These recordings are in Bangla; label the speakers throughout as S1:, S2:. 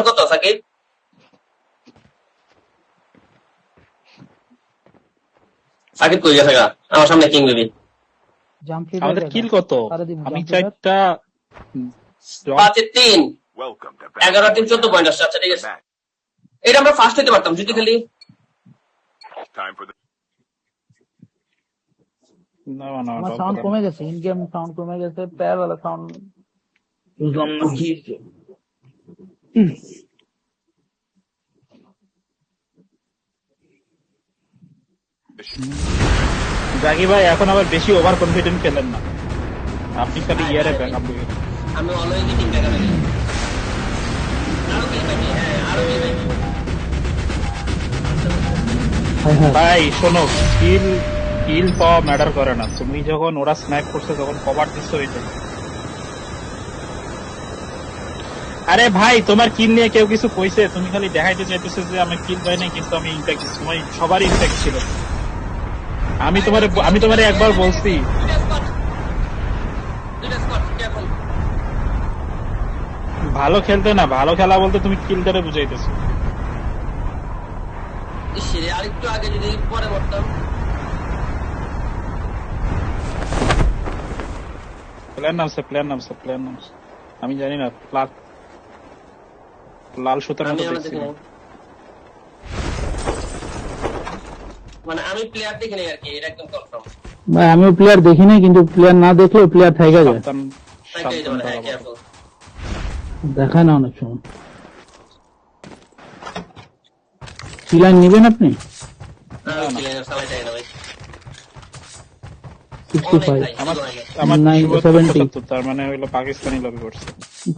S1: কত সাকিব? সাকিব কই গেছে গা? আমার সামনে কিং বেবি।
S2: আমাদের কিল কত? আমি 4টা
S1: 5-3 11-3 14 পয়েন্ট আসছে। আচ্ছা ঠিক আছে, এটা আমরা ফার্স্ট হইতে পারতাম যদি খালি
S2: না
S3: আমার সাউন্ড কমে গেছে, ইন গেম সাউন্ড কমে গেছে, প্যার वाला সাউন্ড বুঝলাম না কি।
S2: জাগি ভাই এখন আবার বেশি ওভার কনফিডেন্ট খেলেন না, আপনি খালি ইয়ারে ব্যাকআপ দিবেন।
S1: আমি অলওয়েজ টিম ব্যাকআপ দিই। আরো কি পাইনি? হ্যাঁ আরো কি পাইনি?
S2: ভাই শোনো, কিল কিল পাওয়া ম্যাটার করে না, তুমি যখন ওরা স্ন্যাপ করছে তখন কভার দিছো এটা। আরে ভাই তোমার কিল নিয়ে কেউ কিছু কইছে? তুমি খালি দেখাইতে চাইতেছো যে আমি কিল পাই নাই, কিন্তু আমি ইম্প্যাক্ট সময় সবারই ইম্প্যাক্ট ছিল। আমি তোমারে একবার বলছি ভালো খেলতে না, ভালো খেলা বলতে তুমি কিলটারে বুঝাইতেছো।
S1: ইসরে আরেকটু আগে যদি পরে করতাম।
S2: প্ল্যান নামছে আমি জানি না, লাল সুতার মতো দেখছি।
S1: মানে আমি প্লেয়ার দেখি নাই আর কি, এটা একদম কনফার্ম।
S3: ভাই আমিও প্লেয়ার দেখি নাই, কিন্তু প্লেয়ার না দেখলেও প্লেয়ার থাইকা যায়, দেখায় না অনেক সময়। কি লাইন নিবেন আপনি? 65
S2: আমার
S3: 70
S2: তার মানে হইলো পাকিস্তানি লবি করছে।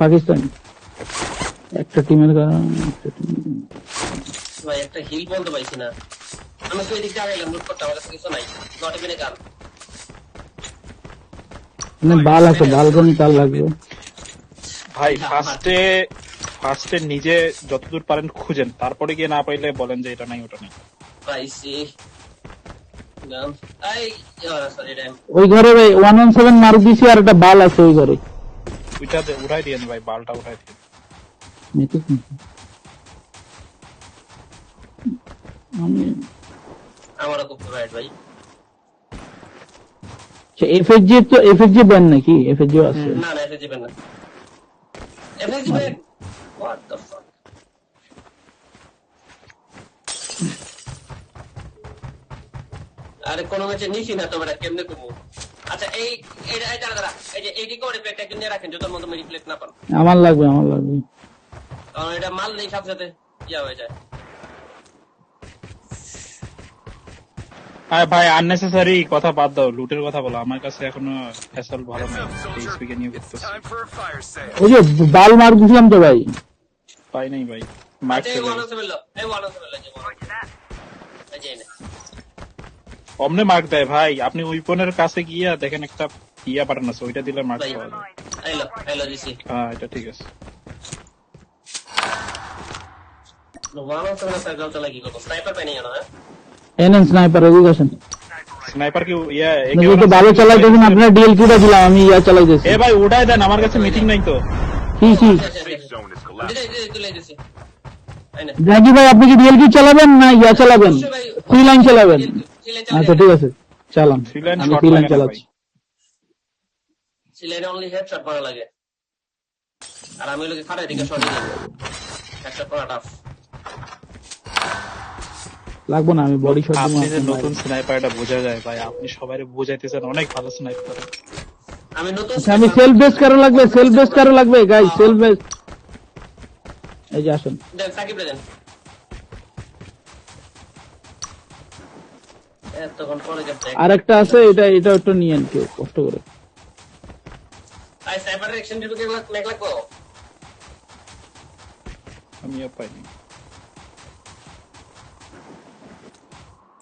S3: পাকিস্তানি একটা টিমের কারণ
S1: ভাই একটা হিল বলতে পাইছি না। আমি তো এদিকে আগাইলাম, লুট করতে আমার কাছে কিছু নাই, নট ইভেন এ গান।
S3: মানে বাল আছে, বালগনি তার লাগবে
S2: ভাই। ফার্স্টে নিজে যতদূর পারেন খুঁজেন, তারপরে গিয়ে না পাইলে বলেন যে এটা নাই ওটা নাই।
S1: পাইছি
S3: ওই ঘরে ভাই 117 মার্ক দিছি, আর একটা বাল আছে ওই ঘরে,
S2: ওইটা উঠাই দিয়ে ভাই, বালটা উঠাই দিয়ে।
S1: আমারও খুব ফেভারিট ভাই।
S3: এফএসজি তো এফএসজি ব্যান নাকি? এফএসজি আছে
S1: না না এফএসজি ব্যান না, FSG ban what the fuck. আরে কোন ম্যাচে নিছি না তো, বেটা কেমনে কমু? আচ্ছা এই এটা দাঁড়া, এই যে এই রিকভারি প্লেটটা একটু নিয়ে রাখেন, যত মতো রিপ্লেট না পান।
S3: আমার লাগবে
S1: কারণ এটা মাল নেই, সাথে সাথে ইয়া হয়ে যায়।
S2: আরে ভাই আননেসেসারি কথা বাদ দাও, লুটের কথা বলো। আমার কাছে এখনো ফ্যাসল ভালো নাই, এইচপি কে নিয়ে করতেছি।
S3: ওই যে বাল মার্ক দিছিলাম তো ভাই,
S2: পাই নাই ভাই। মার্ক
S1: এই ওয়ান আছে বললো, এই ওয়ান আছে বললো, এই যে না
S2: অমনে মার্ক দেয় ভাই। আপনি উইপনের কাছে গিয়া দেখেন একটা ইয়া বাটন আছে, ওইটা দিলে মার্ক পাওয়া যায়।
S1: আইলো দিছি।
S2: হ্যাঁ এটা ঠিক আছে।
S1: ওয়ান আছে না সাইকেল চালা কি করব? স্নাইপার পাই নাই না?
S3: এনএন স্নাইপার এডুকেশন
S2: স্নাইপার কি ইয়া
S3: একে তো ভালো চালাইতেছেন, আপনারা ডিএলকিটা দিলাম, আমি ইয়া চালাইতেছি।
S2: এ ভাই উঠাই দেন, আমার কাছে মিটিং নাই তো।
S3: কি
S1: তুলে দিছি।
S3: জাকি ভাই আপনি কি ডিএলকি চালাবেন না ইয়া চালাবেন, ফ্রি লাইন চালাবেন? আচ্ছা ঠিক আছে চালান, আমি ফ্রি লাইন চালাচ্ছি।
S1: সিলেনে অনলি হেডশট মারা লাগে, আর আমি লোকে খাড়া দিকে শট দিই, হেডশট করা টাফ
S3: লাগবে না, আমি বডি শট দিই।
S2: আপনি যে নতুন স্নাইপারটা বোঝা যায় ভাই, আপনি সবাইরে বুঝাইতেছেন অনেক ভালো স্নাইপার।
S1: আমি নতুন
S3: আমি সেলফ বেস কারো লাগবে, গাইস সেলফ বেস। এই যে আসুন,
S1: দেন সাকিব দেন। এতক্ষণ পরে গেছে
S3: আরেকটা আছে, এটা একটু নিয়েন কেউ কষ্ট করে।
S1: I cyber action review K make লাগবো।
S2: আমি পাইনি।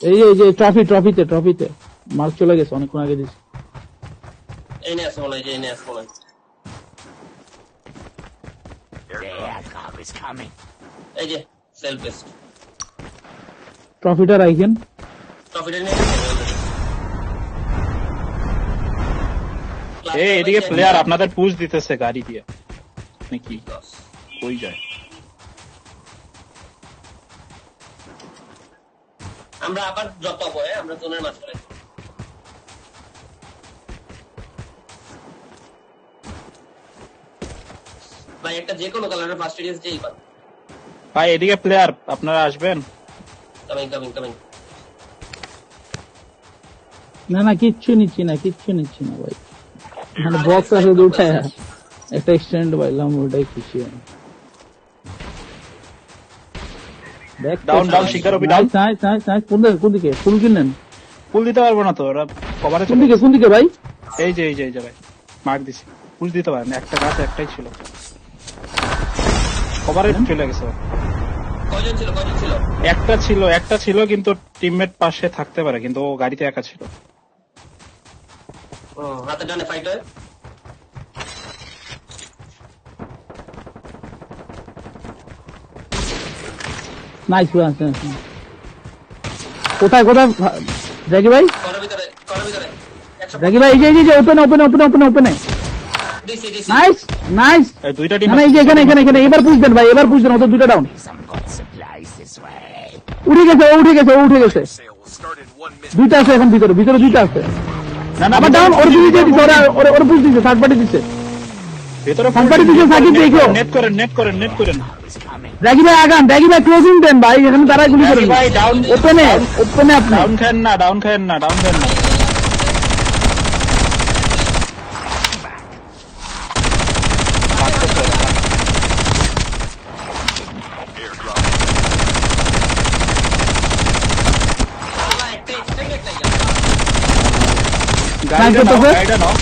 S3: এই যে ট্রফিতে মার্ক চলে গেছে, অনেকক্ষণ আগে দিছি।
S1: এই নিয়ে আসো বলে, এই নিয়ে আসো বলে, এই যে সেলফ বেস্ট
S3: ট্রফিটা রাখেন,
S1: ট্রফিটা নিয়ে
S2: এদিকে প্লেয়ার আপনাদের পুশ দিতেছে গাড়ি দিয়ে নাকি? কই যায়
S1: আমরা আবার ড্রপ পাবো, আমরা জোনের মাঝখানে। ভাই একটা যে কোনো কালারের ফার্স্ট এডিস যেই পান।
S2: ভাই এদিকে প্লেয়ার, আপনারা আসবেন?
S1: Coming coming coming.
S3: না না কিচ্ছু নিচ্ছি না ভাই, মানে বক্স আছে দুটা, একটা এক্সটেন্ড পাইলাম, ওটাই খুশি আমি।
S2: ডাউন ডাউন শিকার ওবি ডাউন।
S3: কোন দিকে ফুল কিনেন?
S2: ফুল দিতে পারবো না তো, ওরা কভারে
S3: কোন দিকে ভাই?
S2: এই যে ভাই মার্ক দিছি, পুশ দিতে পারেন, একটা গাছ একটাই ছিল, কভারে চলে গেছে।
S1: কয়জন ছিল?
S2: একটা ছিল কিন্তু টিমমেট পাশে থাকতে পারে, কিন্তু ও গাড়িতে একা ছিল।
S1: হাতে ডানে ফাইট হয়।
S3: নাইস। কোথায় জাকি ভাই?
S1: করার ভিতরে 100
S3: জাকি ভাই এই যে ওপেনে।
S1: দিছি
S3: নাইস।
S2: এই দুইটা টিম
S3: না এই যে এখানে এবার পুশ দেন ভাই, এবার পুশ দেন, ওদের দুইটা ডাউন। উঠে গেছে। দুইটা আছে এখন ভিতরে দুইটা আছে।
S2: না
S3: আবার ডাউন, ওর পুশ দিছে, ওর পুশ দিছে, থার্ড পার্টি দিছে।
S2: ভিতরে
S3: থার্ড পার্টি দিছে, সাকিব দেখো।
S2: নেট করেন।
S3: জাকি ভাই আগান, জাকি ভাই ক্লোজিং দেন ভাই, এখানে তারাই গুলি করেন
S2: ভাই। ডাউন
S3: ওপেনে আপনি।
S2: ডাউন খান না।
S1: একটা এক্সটেন্ডেড নাই।
S2: গাড়িটা নাও।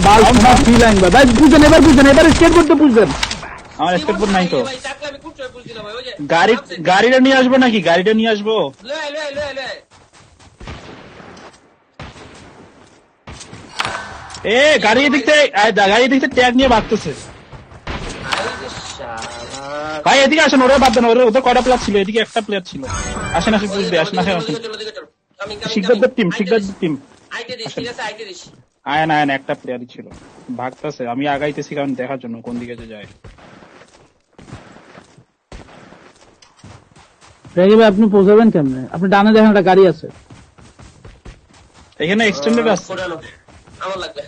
S3: বাল তোমার ফ্রি লাইন ভাই, বুঝেন এবার স্কেট করতে বুঝেন।
S2: আমার স্কেটবোর্ড নাই তো।
S1: ভাই চাকলা আমি কুচে পুশ দিলাম ভাই, ওই যে
S2: গাড়িটা নিয়ে আসবো নাকি? গাড়িটা নিয়ে আসবো।
S1: লয়।
S2: এ গাড়ি দিকতে ট্যাগ নিয়ে ভাগতেছে।
S1: আরে যে শালা।
S2: ভাই এদিকে আসেন, ওরা বাদ দেন, ওদের কয়টা প্লেয়ার ছিল? এদিকে একটা প্লেয়ার ছিল। আসেন বুঝবে, আসেন।
S1: চলো। কামিং
S2: শিকদারদের টিম
S1: আইতে দিস, ঠিক আছে আইতে দিস।
S2: আয়ন একটা প্লেয়ারই ছিল, ভাগতেছে। আমি আগাইতেছি কারণ দেখার জন্য কোন দিকে যে যায়।
S3: জাকি ভাই আপনি পৌঁছাবেন কেমনে? আপনি ডানে দেখেন একটা গাড়ি আছে,
S2: এখানে এক্সটেন্ডেড আছে।
S1: ফোটানো আমার লাগবে।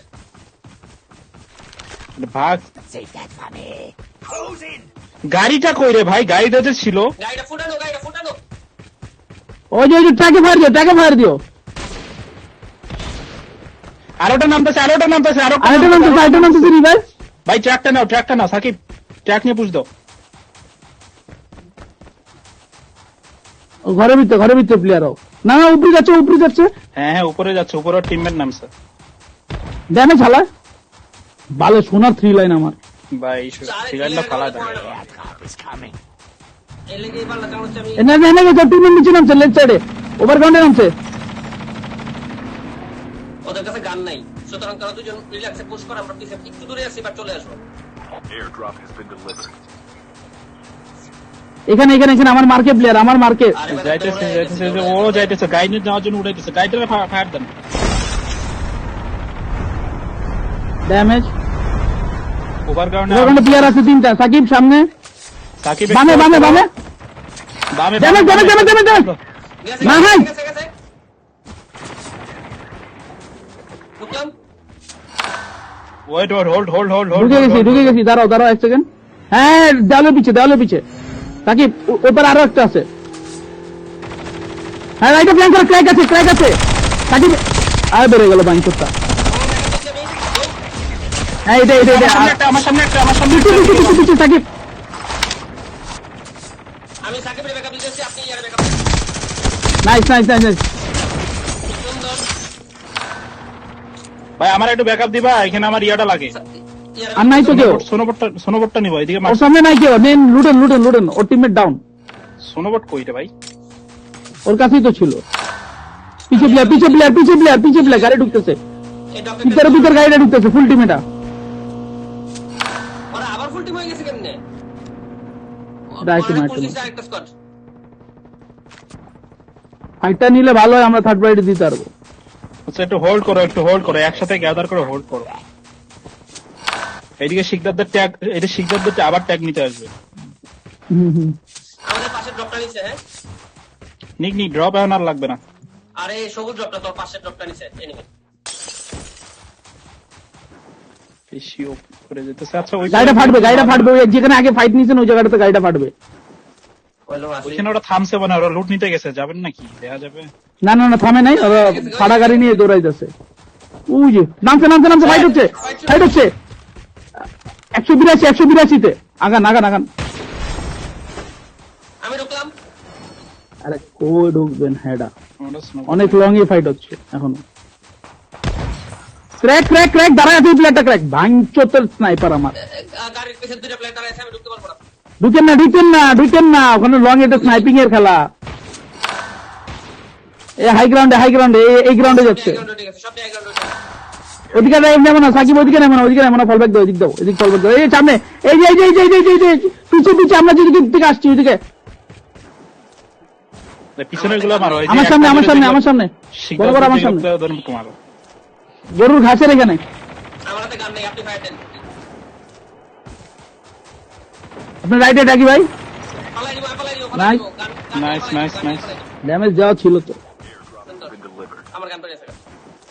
S2: ভাগ। গাড়িটা কই রে ভাই? গাড়িটা যে ছিল।
S1: গাড়িটা ফুটানো।
S3: ওই যে ট্রাকে ফায়ার দিও।
S2: আরেকটা নামতেছে।
S3: আরেকটা নামতেছে রিভাইভ।
S2: ভাই ট্র্যাকটা নাও সাকিব, ট্র্যাক নিয়ে পুশ দাও।
S3: ঘরের ভিতরে প্লেয়ার হোক না, উপরে যাচ্ছে।
S2: হ্যাঁ উপরে যাচ্ছে, উপরে টিমমেট নামছে।
S3: ড্যামেজ হালা ভালো, সোনার থ্রি লাইন আমার
S2: ভাই। সিগারেটটা ফালা দেয়।
S1: এই লেগে এবার লাগানো হচ্ছে আমি।
S3: এনে গেছে, টিমের নিচে নামছে, লেফট সাইডে ওভারগ্রাউন্ডে নামছে।
S1: ওদের কাছে গান নাই, সুতরাং তারা দুজন রিল্যাক্সে পুশ করে, আমরা পিছে একটু দূরে আছি, এবার চলে আসবো।
S4: Airdrop has been delivered.
S3: এখানে আমার মার্কে প্লেয়ার, আমার মার্কে
S2: যাইতেছে ও যাইতেছে, গাড়ি নিয়ে যাওয়ার জন্য উঠাইতেছে। গাড়িটা ফায়ার দেন।
S3: ড্যামেজ।
S2: ওভারগ্রাউন্ডে
S3: প্লেয়ার আছে তিনটা। সাকিব সামনে,
S2: সাকিব
S3: বামে ড্যামেজ।
S1: গেছে,
S3: না, ভাই।
S1: গেছে। ঢুকলাম।
S2: Wait hold.
S3: ঢুকে গেছি। দাঁড়াও 1 সেকেন্ড। হ্যাঁ দেওয়ালের পিছে। সাকিব ওপর আরো একটা আছে। হ্যাঁ রাইটে প্ল্যান করে, ক্র্যাক আছে। সাকিব বেড়ে গেল বাইনটা। হ্যাঁ এটা
S2: আমার সামনে একটা
S3: পিছে সাকিব।
S1: আমি সাকিবের ব্যাকআপ দিতেছি, আপনি ইয়ার ব্যাকআপ।
S3: নাইস।
S1: সুন্দর।
S2: ভাই আমার একটু ব্যাকআপ দিবা, এখানে আমার ইয়াটা লাগে।
S3: আর নাই তো কেউ।
S2: সোনোবটটা নিব। এদিকে
S3: ওর সামনে নাই কেউ। নেন লুটেন। ওর টিমমেট ডাউন।
S2: সোনোবট কইটা ভাই?
S3: ওর কাছেই তো ছিল। পিছে প্লেয়ার গাড়ি ঢুকতেছে। ভিতরে গাড়িটা ঢুকতেছে, ফুল টিম এটা।
S1: ওরা আবার ফুল টিম হয়ে গেছে কেমনে? আরেকটা স্কোয়াড।
S3: ফাইটটা নিলে ভালো হয়, আমরা থার্ড পার্টি দিতে পারবো।
S2: আচ্ছা একটু হোল্ড করো, একসাথে গ্যাদার করে হোল্ড করো। এদিকে শিকদারদের আবার ট্যাগ নিতে আসবে।
S3: হুম।
S1: আমাদের পাশে ড্রপটা নিচ্ছে। হ্যাঁ
S2: নিক ড্রপ এখন আর লাগবে না।
S1: আরে সবুজ ড্রপটা তোর পাশের ড্রপটা নিচে এনিমি।
S2: বেশিও করে যেতেছে। আচ্ছা ওই
S3: গাড়িটা ফাটবে ওই যেখানে আগে ফাইট নিয়েছেন ওই জায়গাটাতে গাড়িটা ফাটবে।
S1: ওইলো আসি।
S2: ওইখানে ওরা থামছে মানে ওরা লুট নিতে গেছে, যাবেন নাকি দেখা যাবে?
S3: না থামে নাই, ওরা ফাড়া গাড়ি নিয়ে দৌড়াইতেছে। ওই যে নামছে ফাইট হচ্ছে 182 তে আগান।
S1: আমি ঢুকলাম।
S3: আরে কই ঢুকবেন হেডা,
S2: ওরা smoke-
S3: অনেক লং এ ফাইট হচ্ছে এখনো। ক্র্যাক দাঁড়ায় আছে প্লেয়ারটা, ক্র্যাক ভাঙচোর স্নাইপার আমার।
S1: গাড়ির পিছনে দুইটা প্লেয়ার দাঁড়ায় আছে, আমি ঢুকতে পারবো না।
S3: ঢুকেন না ওখানে লং এটা স্নাইপিং এর খেলা। এই হাই গ্রাউন্ডে এই গ্রাউন্ডে যাচ্ছে।
S1: ঠিক আছে, সব জায়গায় গ্রাউন্ড ঠিক আছে।
S3: ওদিকে নেমো না সাকিব, ওদিকে নেমো না ফল ব্যাক দাও, এদিক ফল ব্যাক দাও। এই সামনে এই যে পিছে আমরা যেদিক থেকে আসছি ওইদিকে।
S2: পিছনের গুলো মারো।
S3: আমার সামনে বড় আমার সামনে
S2: মারো।
S3: গরুর ঘাসের এখানে।
S1: আমার হাতে গান নেই, আপনি ফায়ার দেন।
S3: আপনার রাইটে ডাকি ভাই।
S1: পালাই দিব।
S3: Nice.
S2: Nice.
S3: ড্যামেজ দেওয়া ছিল তো।
S4: Been delivered.
S1: আমার গান পড়ে আছে।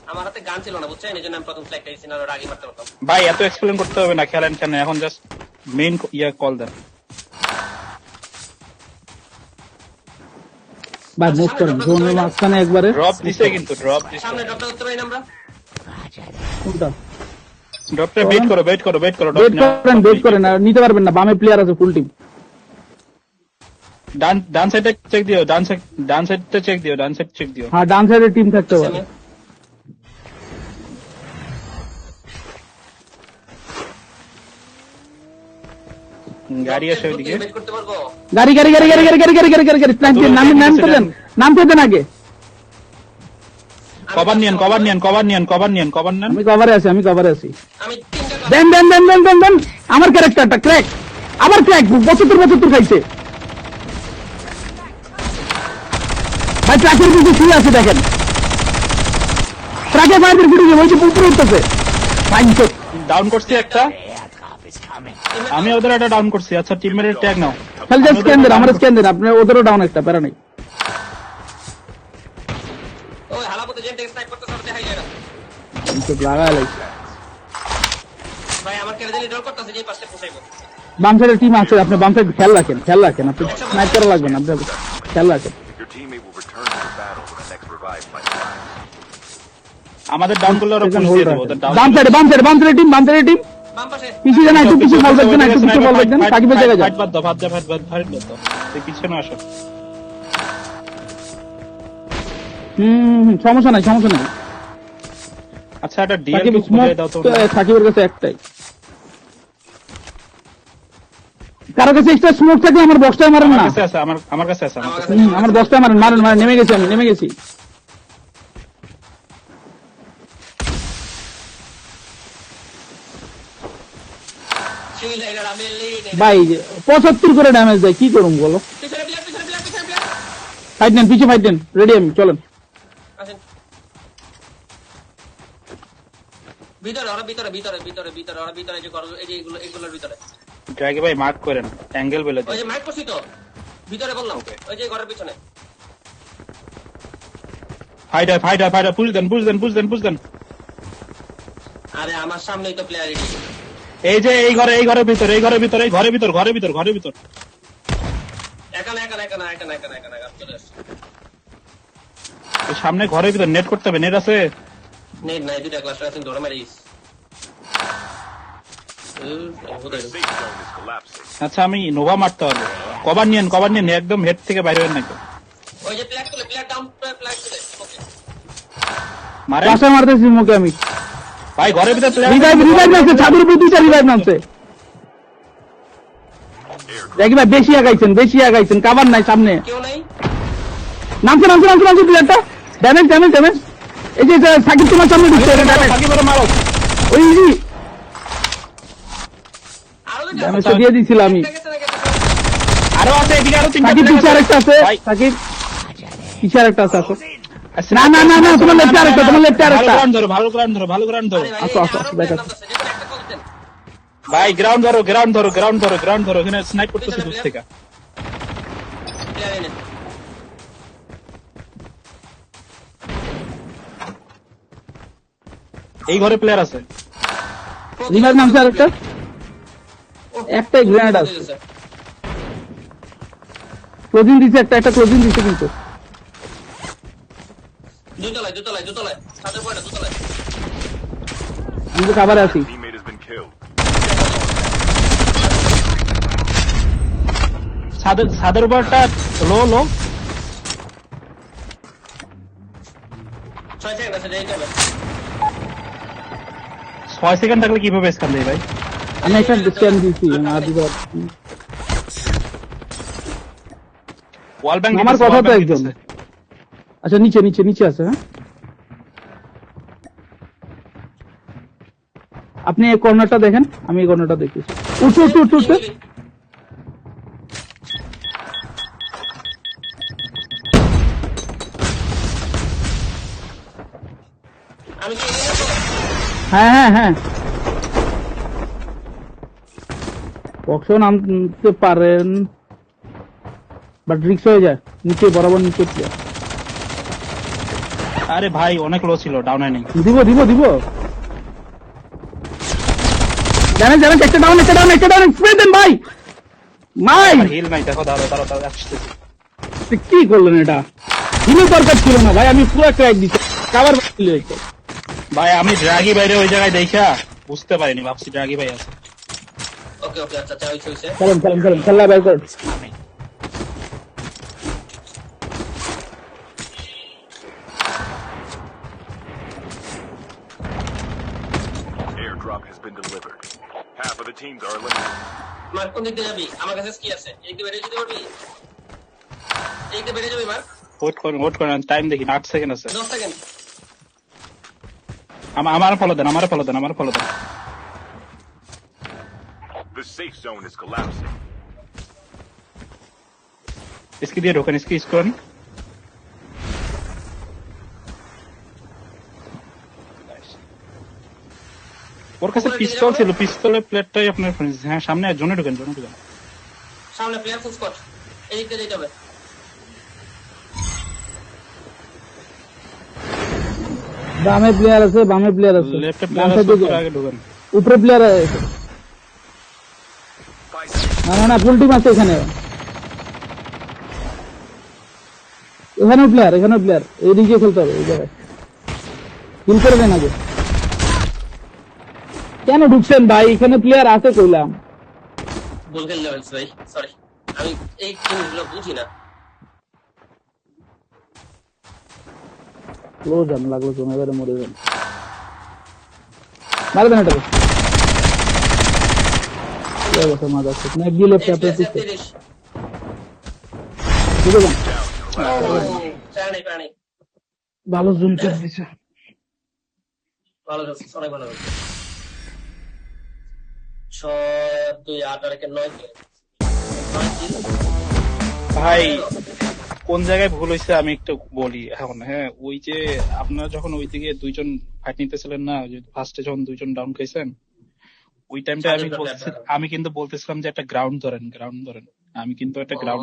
S1: আমার হাতে গান ছিল না, বুঝছেন? এই জন্য আমি প্রথম ফ্ল্যাগটা দিছি, না ওর আগে মারতে পারতাম।
S2: ভাই এত এক্সপ্লেন করতে হবে না, খেলেন কেন এখন, জাস্ট মেইন কল দেন।
S3: ভাই মুভ করেন জোনের মাঝখানে একবারে।
S2: ড্রপ দিছে কিন্তু
S1: সামনে ড্রপটা করতে পারি না আমরা?
S3: কোনটা?
S2: ড্রপটা ওয়েট করো
S3: ওয়েট করেন আর নিতে পারবেন না, বামে প্লেয়ার আছে ফুল টিম।
S2: ডান সাইডে চেক দিও, ডান সাইডটা চেক দিও।
S3: হ্যাঁ ডান সাইডে টিম থাকতে পারে।
S2: গাড়ি আসে ওইদিকে।
S1: বেট করতে পারবো?
S3: গাড়ি নামতে দেন আগে।
S2: কভার নিয়েন।
S3: আমি কভারে আছি
S1: আমি তিনটা
S3: দেন আমার ক্যারেক্টারটা ক্র্যাক, আবার ক্র্যাক 75 খাইছে ভাই। ট্রাকের পিছনে শুয়ে আছে দেখেন, ট্রাকে ফায়ার গুড়ি ওই যে উপরে উঠতেছে।
S2: ডাউন করছি একটা, আমি ওদের একটা ডাউন করছি। আচ্ছা টিমমেটের ট্যাগ নাও।
S3: খালি স্ক্যান দেন, আমার স্ক্যান দেন, আপনি ওদেরও ডাউন একটা প্যারা নেই।
S1: ওই হালাপতে জেন থেকে স্নাইপ করতে সব দেখাই যায় না।
S3: লাগা লাগছে।
S1: ভাই আমার কেটে দিলে ডর করতেছে যে পাশে পৌঁছাইবো।
S3: বাম সাইডের টিম আছে, আপনি বাম সাইড খেয়াল রাখেন, আপনি স্নাইপ করা লাগবে না, আপনি খেয়াল রাখেন।
S4: Your teammate will return to the battle when the next revive flight arrives.
S2: আমাদের ডাউন করলে ওরা পুশ দিয়ে দেবো। ওদের ডাউন
S3: বাম সাইডে টিম
S1: বাম পাশে
S3: পিছিয়ে দেন, একটু পিছিয়ে বল দেন, সাকিবের জায়গায় যান।
S2: ফাইট বাদ দাও। তুই পিছনে আসো।
S3: সমস্যা নাই।
S2: আচ্ছা একটা ডিএল খুলে দাও তো।
S3: সাকিবের কাছে একটাই। কারো কাছে এক্সট্রা স্মোক থাকলে আমার বক্সটা মারেন না।
S2: আমার কাছে আছে।
S3: আমার বক্সটা মারেন। নেমে গেছি।
S1: সিভিল লাইনার আমি লিড
S3: ভাই 75 করে ড্যামেজ দেয়, কি করুম বলো?
S1: পিছনে প্লেয়ার
S3: ফাইট নেন, রেডি আমি, চলেন।
S1: আসেন ভিতরে ওরা ভিতরে যে ঘর, এই যে এগুলোর ভিতরে।
S2: ড্রাগি ভাই মার্ক করেন, অ্যাঙ্গেল বলে
S1: ওই
S2: দিন।
S1: যে মাইক করছি তো ভিতরে বললাম, ওই যে ঘরের পিছনে।
S2: ফাইটার পুশ দেন।
S1: আরে আমার সামনেই তো প্লেয়ার রেডি।
S2: এই যে এই ঘরের ভিতর
S1: এখানে চলে আসছে।
S2: এই সামনে ঘরের ভিতর নেট করতে হবে। নেট আছে?
S1: নেট নাই, দুইটা ক্লাস আছে, ধরে মারিস।
S4: The safe zone is collapsing.
S2: আচ্ছা আমি নোভা মারতে হবে। কভার নিয়েন একদম হেড থেকে বাইরে হবেন না।
S1: ওই যে প্লেয়ার ডাউন, প্লেয়ার চলে ওকে
S2: মারে
S3: পাশে মারতেছি মুখে আমি।
S2: ভাই ঘরের ভিতর
S3: রিভাইভ নামছে, ছাদের উপর দুইটা রিভাইভ নামছে। দেখি ভাই বেশি আগাইছেন, কাভার নাই সামনে।
S1: কেউ নাই।
S3: নামছে প্লেয়ারটা। ড্যামেজ। এই যে সাকিব তোমার সামনে ঢুকছে,
S2: মারো।
S3: ওই
S1: আরো
S3: ড্যামেজ দিয়ে দিয়েছিলাম আমি।
S2: আরো আছে এদিকে, আরো তিনটা
S3: সাকিব পিছে আরেকটা আছে,
S2: ভাই।
S3: সাকিব পিছে আরেকটা আছে।
S2: আচ্ছা,
S3: না তোমার লেফটে আরেকটা।
S2: ভালো গ্রাউন্ড ধরো।
S3: আসো, দেখা যাচ্ছে।
S1: একটা কল দেন।
S2: ভাই গ্রাউন্ড ধরো। এখানে স্নাইপ করতেছে দূর থেকে।
S1: প্লেয়ার এনে
S2: এই ঘরে প্লেয়ার আছে।
S3: রিভাইভ নামছে আরেকটা, একটাই গ্রেনেড আছে। ক্লোজিং দিচ্ছে একটা ক্লোজিং দিচ্ছে কিন্তু।
S1: দুতলায় ছাদের পরে দুতলায়।
S3: আমি তো কাভারে আছি।
S4: Teammate has been killed.
S2: ছাদের উপরটা লো
S1: 6 সেকেন্ড আছে, যেতে হবে।
S2: 6 সেকেন্ড থাকলে কিভাবে স্ক্যান দেয় ভাই?
S3: আমি একটা স্ক্যান দিচ্ছি
S2: ওয়াল ব্যাংক
S3: আমার কথা তো একজন। আচ্ছা নিচে আছে। হ্যাঁ আপনি এই কর্নারটা দেখেন, আমি এই কর্নারটা দেখতেছি। উঠছে
S1: আমি কি
S3: হ্যাঁ বক্স নামতে পারেন, বাট রিক্স হয়ে যায় নিচে, বরাবর নিচে প্লেয়ার।
S2: আরে ভাই অনেক লো ছিল, ডাউন হয় নাই।
S3: দিব জানেন একটা ডাউন স্প্রে দেন ভাই।
S2: হিল নাই, দেখো দাঁড়াও আসতেছি।
S3: কি করলেন এটা? হিলের দরকার ছিল না ভাই, আমি পুরো ক্র্যাক দিচ্ছি, কাভার ছিল।
S2: ভাই আমি ড্রাগি বাইরে ওই জায়গায় দেখা বুঝতে পারিনি, ভাবছি ড্রাগি ভাই আছে।
S1: ওকে আচ্ছা হইছে।
S3: চলেন খেলা বের কর।
S4: Airdrop has been delivered. Half of the teams are eliminated.
S1: মার কোন দিক দিয়ে যাবি? আমার কাছে কি আছে? এই দিকে বেরিয়ে যেতে পারবি? এই দিকে বেরিয়ে যাবি মার।
S2: ওয়েট করেন, টাইম দেখি 8 সেকেন্ড আছে।
S1: 10 সেকেন্ড।
S2: আমার ফলো দেন।
S4: The safe zone is collapsing.
S2: इसकी দিয়ে ঢোকেন, इसकी করেন। ওর কাছে পিস্তল ছিল, পিস্তলের প্লেটটাই আপনার ফ্রেন্ডস। হ্যাঁ সামনে জোনে ঢোকেন।
S1: সামনে প্লেয়ার ফুল স্কোয়াড। এই দিকে যেতে হবে।
S3: বামে প্লেয়ার আছে।
S2: লেফটে প্লেয়ার আছে, আগে ঢোকেন।
S3: উপরে প্লেয়ার আছে। না ফুল টিম আছে এখানে। এখানেও প্লেয়ার। এইদিকে খেলতে হবে, এই জায়গায় কিল করে দেন আগে। কেন ঢুকছেন ভাই? এখানে প্লেয়ার আছে কইলাম।
S1: ভুল খেললে ভাই, সরি। আমি এই জিনিসগুলো বুঝি না।
S3: লাগলো তুমি এবারে মরে যান। মারবেন এটাকে। ভালো জুম করে দিছে।
S1: ভালো যাচ্ছে, অনেক ভালো যাচ্ছে। 6 2 8 আর 9
S2: ভাই কোন জায়গায় ভুল হয়েছে আমি একটু বলি এখন। হ্যাঁ ওই যে আপনারা যখন ওইদিকে দুইজন ফাইট নিতেছিলেন না, ফার্স্টে যখন দুইজন ডাউন খাইছেন, ওই টাইমটা আমি কিন্তু বলতেছিলাম যে একটা গ্রাউন্ড ধরেন। আমি কিন্তু একটা গ্রাউন্ড